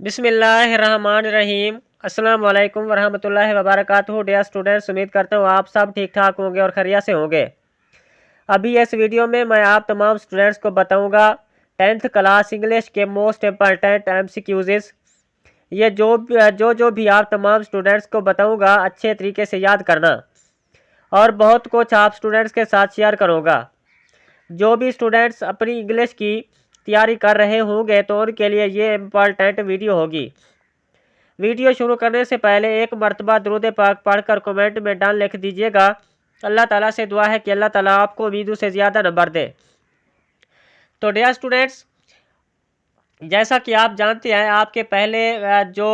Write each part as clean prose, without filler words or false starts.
बिस्मिल्लाहिर्रहमानिर्रहीम। अस्सलाम वालेकुम वरहमतुल्लाहि वबरकातुहू। डियर स्टूडेंट्स, उम्मीद करता हूँ आप सब ठीक ठाक होंगे और खैरियत से होंगे। अभी इस वीडियो में मैं आप तमाम स्टूडेंट्स को बताऊंगा 10th क्लास इंग्लिश के मोस्ट इम्पॉर्टेंट MCQs। ये जो भी आप तमाम स्टूडेंट्स को बताऊंगा अच्छे तरीके से याद करना, और बहुत कुछ आप स्टूडेंट्स के साथ शेयर करूँगा। जो भी स्टूडेंट्स अपनी इंग्लिश की तैयारी कर रहे होंगे तो उनके लिए ये इम्पॉर्टेंट वीडियो होगी। वीडियो शुरू करने से पहले एक मरतबा दुरूद पाक पढ़कर कमेंट में डाल लिख दीजिएगा। अल्लाह ताला से दुआ है कि अल्लाह ताला आपको उम्मीदों से ज़्यादा नंबर दे। तो डियर स्टूडेंट्स, जैसा कि आप जानते हैं, आपके पहले जो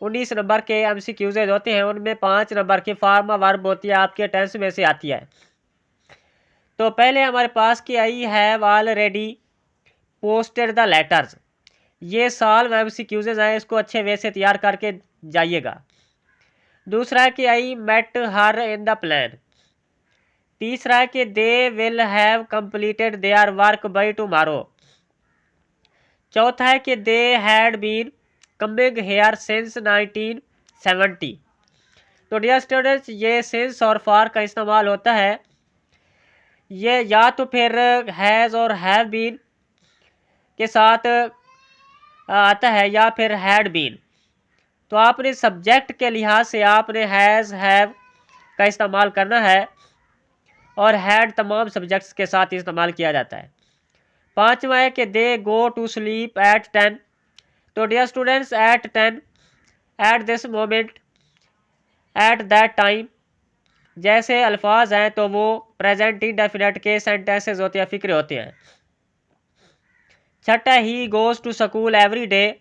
19 नंबर के MCQs होते हैं उनमें 5 नंबर की फार्मा वर्ब होती है, आपके टेंस में से आती है। तो पहले हमारे पास की आई have already posted the letters. ये साल MCQs हैं, इसको अच्छे वे से तैयार करके जाइएगा। दूसरा है कि I met her in the plan. तीसरा है कि they will have completed their work by tomorrow. चौथा है कि they had been coming here since 1970। तो डियर स्टूडेंट्स, ये सिंस और फॉर का इस्तेमाल होता है। ये या तो फिर हैज़ और हैव बीन के साथ आता है या फिर हैड बीन। तो आपने सब्जेक्ट के लिहाज से आपने हैज़ हैव का इस्तेमाल करना है, और हैड तमाम सब्जेक्ट्स के साथ इस्तेमाल किया जाता है। पांचवा है कि they go to sleep at 10। तो dear students, at 10, at this moment, at that time जैसे अल्फाज हैं तो वो प्रेजेंट इंडेफिनिट के सेंटेंसेस होते हैं, फिक्रे होते हैं। छठा, he goes to school every day.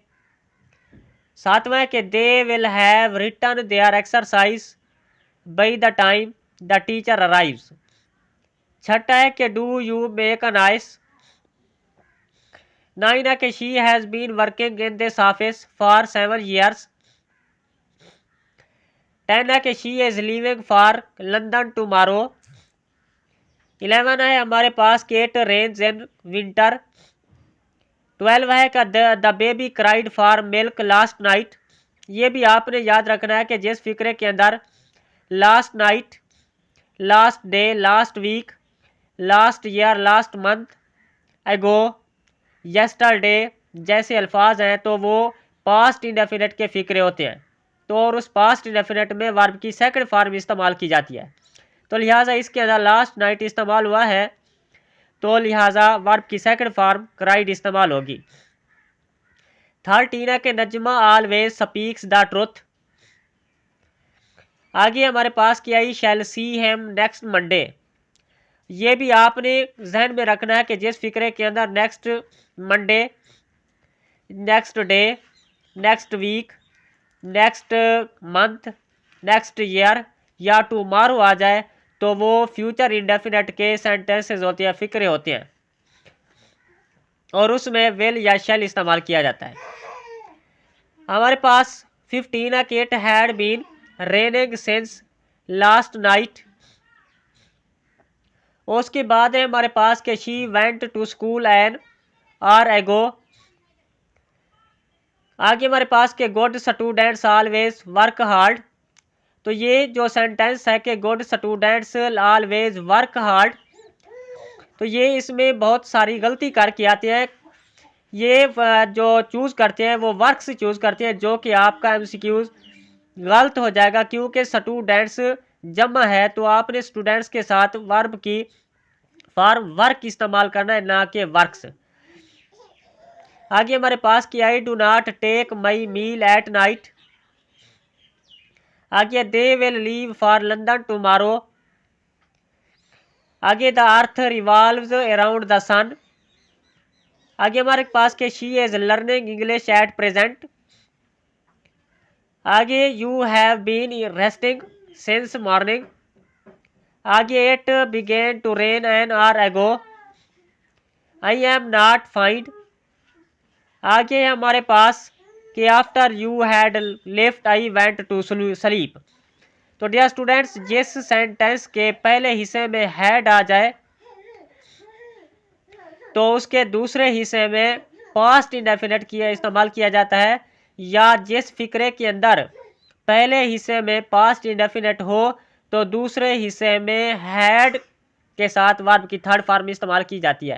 सातवां है कि they will have written their exercise by the time the teacher arrives. छठा है कि do you make a nice. 9 है कि she has been working in this office for 7 years। 10 है कि she is leaving for London tomorrow. 11 है हमारे पास कि इट रेन्स इन विंटर। 12 है कि the baby cried for milk last night. ये भी आपने याद रखना है कि जिस फिक्रे के अंदर last night, last day, last week, last year, last month, ago, yesterday जैसे अल्फाज हैं तो वो पास्ट इंडेफिनिट के फिक्रे होते हैं। तो और उस पास्ट इंडेफिनिट में वर्ब की सेकंड फॉर्म इस्तेमाल की जाती है। तो लिहाजा इसके अंदर लास्ट नाइट इस्तेमाल हुआ है, तो लिहाजा वर्ब की सेकंड फॉर्म क्राइड इस्तेमाल होगी। 13 है कि Najma always speaks the truth. आगे हमारे पास क्या आई शैल सी हिम नेक्स्ट मंडे। ये भी आपने जहन में रखना है कि जिस फिक्रे के अंदर next Monday, next day, next week, next month, next year या टुमारो आ जाए तो वो फ्यूचर इंडेफिनिट के सेंटेंसेस होते हैं, फिक्रे होते हैं, और उसमें विल या शैल इस्तेमाल किया जाता है। हमारे पास 15 है कि it had been raining since last night. उसके बाद है हमारे पास कि she went to school an hour ago. आगे हमारे पास के good students always work hard. तो ये जो सेंटेंस है कि good students always work hard, तो ये इसमें बहुत सारी गलती करके आते हैं। ये जो चूज़ करते हैं वो वर्क से चूज़ करते हैं, जो कि आपका MCQs गलत हो जाएगा, क्योंकि स्टूडेंट्स जमा है तो आपने स्टूडेंट्स के साथ वर्ब की फॉर्म वर्क इस्तेमाल करना है, ना कि वर्क्स। आगे हमारे पास कि I do not take my meal at night. आगे they will leave for London tomorrow. आगे the earth revolves around the sun. आगे हमारे पास के she is learning English at present. आगे you have been resting since morning. आगे it began to rain an hour ago. I am not find. आगे हमारे पास कि after you had left I went to sleep. तो dear students, जिस sentence के पहले हिस्से में हैड आ जाए तो उसके दूसरे हिस्से में पास्ट इंडेफिनिट इस्तेमाल किया जाता है, या जिस फिक्रे के अंदर पहले हिस्से में पास्ट इंडेफिनेट हो तो दूसरे हिस्से में हैड के साथ वर्ब की थर्ड फॉर्म इस्तेमाल की जाती है।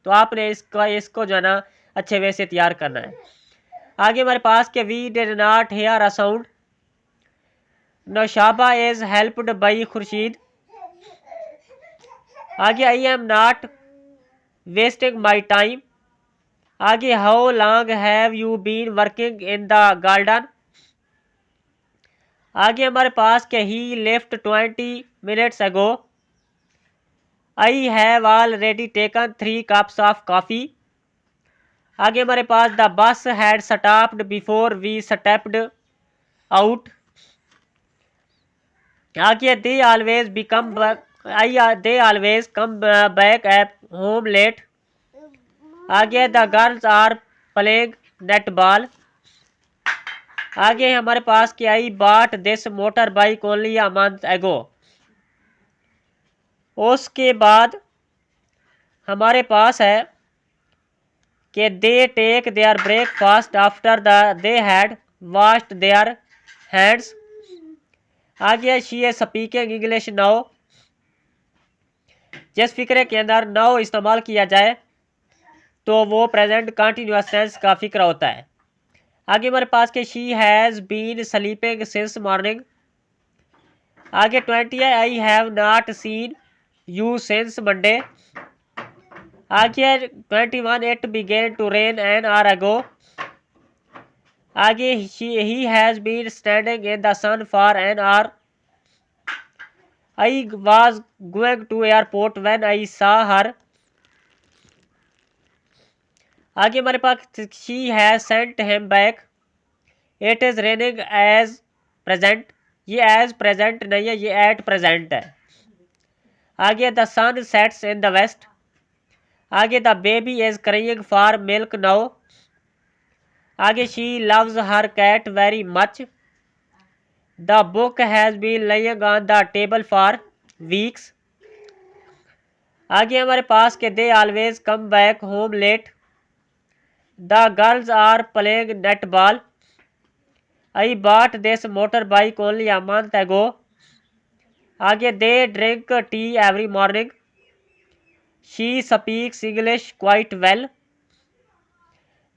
तो आपने इसको जो है ना अच्छे वे से तैयार करना है। आगे हमारे पास के we did not hear a sound, Naushaba is helped by Khurshid. आगे I am not wasting my time. आगे how long have you been working in the garden. आगे हमारे पास के he left 20 minutes ago. I have already taken 3 cups of coffee. आगे हमारे पास the bus had stopped before we stepped out. आगे they always they always come back at home late. आगे the girls are playing netball. आगे हमारे पास कि I bought this motor bike only a month ago. उसके बाद हमारे पास है कि they take their breakfast after they had washed their hands. आगे she is speaking English now. जिस फिक्रे के अंदर नाउ इस्तेमाल किया जाए तो वो प्रेजेंट कंटिन्यूअस टेंस का फिक्रा होता है। आगे हमारे पास के she has been sleeping since morning. आगे 20 है I have not seen you since Monday. आगे 21 it began to rain an hour ago. आगे he has been standing in the sun for an hour. I was going to airport when I saw her. आगे हमारे पास she has sent him back. It is raining as present. ये as present नहीं है, ये at present है। आगे the sun sets in the west. आगे the baby is crying for milk now. आगे she loves her cat very much. The book has been lying on the table for weeks. आगे हमारे पास के they always come back home late. The girls are playing netball. I bought this motor bike only a month ago. आगे they drink tea every morning. She speaks English quite well.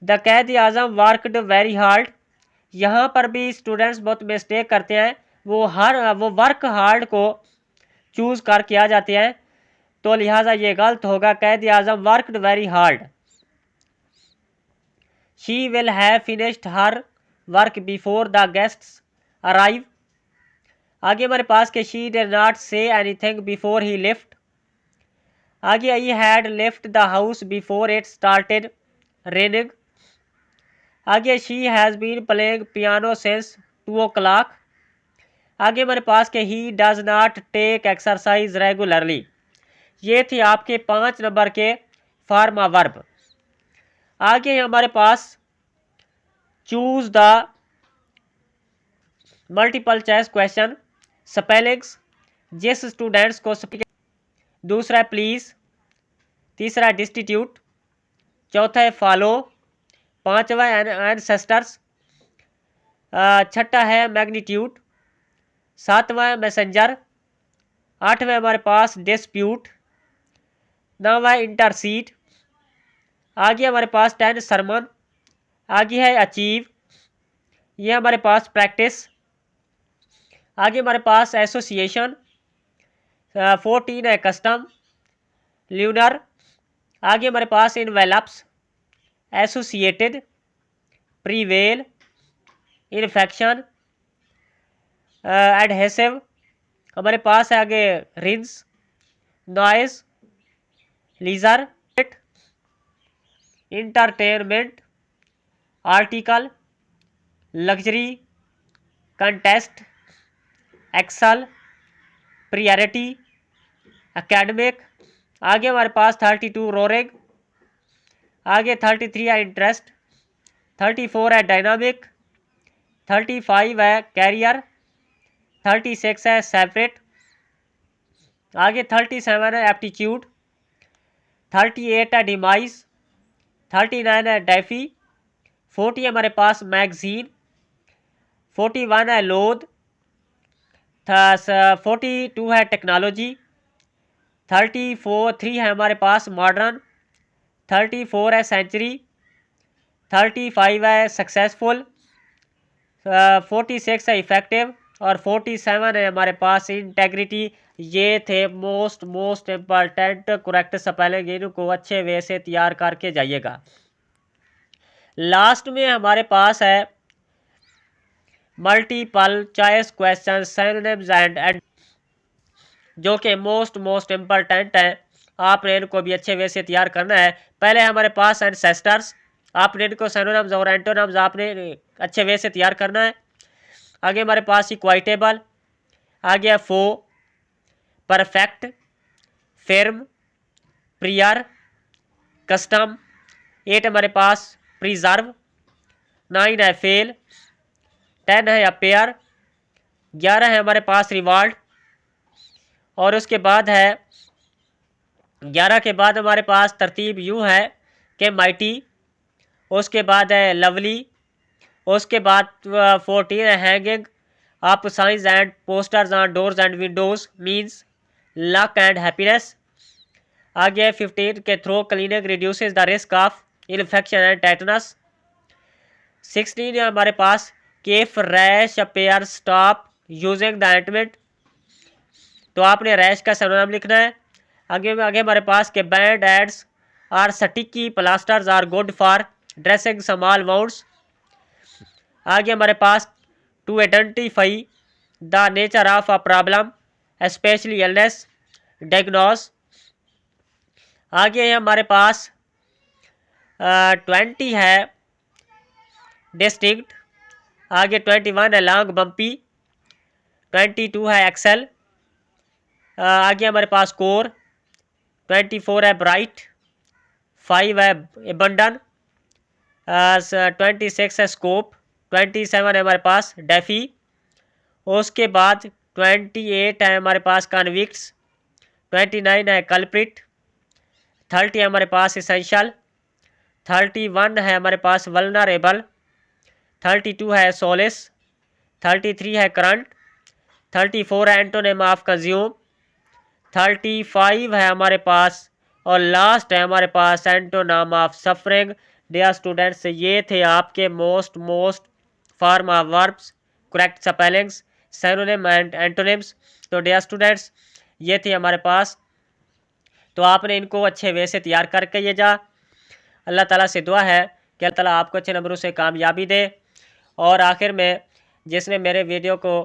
The कैद Azam worked very hard. यहाँ पर भी students बहुत mistake करते हैं, वो work hard को चूज़ कर किया जाते हैं, तो लिहाजा ये गलत होगा। Quaid Azam worked very hard. She will have finished her work before the guests arrive. आगे हमारे पास के she did not say anything before he left. आगे I had left the house before it started raining. आगे she has been playing piano since 2 o'clock। आगे हमारे पास के he does not take exercise regularly. ये थे आपके 5 नंबर के फार्मा वर्ब। आगे हमारे पास choose the multiple choice question spellings, जिस स्टूडेंट्स को दूसरा है प्लीज, तीसरा है डिस्टीट्यूट, चौथा है फॉलो, पांचवा है एंसेस्टर्स, छठा है मैग्नीट्यूड, सातवां है मैसेंजर, आठवें हमारे पास डिस्प्यूट, नौवां है इंटरसीड, आगे हमारे पास 10 सरमन, आगे है अचीव, ये हमारे पास प्रैक्टिस, आगे हमारे पास एसोसिएशन, 14 है कस्टम, ल्यूनर, आगे हमारे पास envelopes, associated, prevail, infection, adhesive, हमारे पास है आगे rinse, noise, leisure, entertainment, article, luxury, contest, excel, priority, academic, आगे हमारे पास 32 रोरिंग, आगे 33 है इंटरेस्ट, 34 है डायनामिक, 35 है कैरियर, 36 है सेपरेट, आगे 37 है एप्टीट्यूड, 38 है डिमाइस, 39 है डेफी, 40 हमारे पास मैगजीन, 41 है लोद, 42 है टेक्नोलॉजी, 3 है हमारे पास मॉडर्न, 34 है सेंचुरी, 35 है सक्सेसफुल, 46 है इफेक्टिव और 47 है हमारे पास इंटेग्रिटी। ये थे मोस्ट इम्पॉर्टेंट करेक्ट स्पेलिंग, इनको अच्छे वे से तैयार करके जाइएगा। लास्ट में हमारे पास है multiple choice question synonyms and जो कि मोस्ट इम्पॉर्टेंट है, आपने इनको भी अच्छे वे से तैयार करना है। पहले हमारे पास एंसेस्टर्स, आपने इनको सिनोनिम्स और एंटोनिम्स आपने अच्छे वे से तैयार करना है। आगे हमारे पास इक्वाइटेबल, आगे फो, परफेक्ट, फिर्म, प्रियर, कस्टम। 8 हमारे पास प्रिजर्व, 9 है फेल, 10 है अपेयर, 11 है हमारे पास रिवार्ड और उसके बाद है 11 के बाद हमारे पास तरतीब यूँ है कि माइटी, उसके बाद है लवली, उसके बाद 14 है hanging up signs and posters on doors and windows means luck and happiness. आगे 15 के thorough cleaning reduces the risk of infection and tetanus. 16 है हमारे पास केफ rash appear stop using the ointment, तो आपने रैश का सिनोनिम लिखना है। आगे हमारे पास के band aids are sticky plasters are good for dressing small wounds. आगे हमारे पास to identify the nature of a problem specially illness diagnose. आगे है हमारे पास 20 है डिस्टिंक्ट, आगे 21 है लॉन्ग बम्पी, 22 है एक्सेल, आगे हमारे पास कोर, 24 है ब्राइट, 5 है एबंडन, 26 है स्कोप, 27 है हमारे पास डेफी, उसके बाद 28 है हमारे पास कन्विक्ट्स, 29 है कल्प्रिट, 30 है हमारे पास इसेंशियल, 31 है हमारे पास वल्नरेबल, 32 है सोलिस, 33 है करंट, 34 है एंटोनिम ऑफ कंज्यूम, 35 है हमारे पास और लास्ट है हमारे पास antonym of suffering. Dear students, ये थे आपके most form of verbs, correct spellings, synonym and antonyms. तो डियर स्टूडेंट्स, ये थे हमारे पास, तो आपने इनको अच्छे वे से तैयार करके ये जा। अल्लाह ताला से दुआ है कि अल्लाह ताला आपको अच्छे नंबरों से कामयाबी दे। और आखिर में जिसने मेरे वीडियो को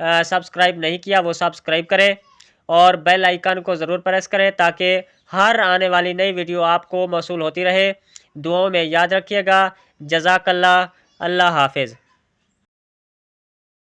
सब्सक्राइब नहीं किया वो सब्सक्राइब करे और बेल आइकन को ज़रूर प्रेस करें ताकि हर आने वाली नई वीडियो आपको मौसूल होती रहे। दुआओं में याद रखिएगा। जज़ाकल्लाह, अल्लाह हाफिज़।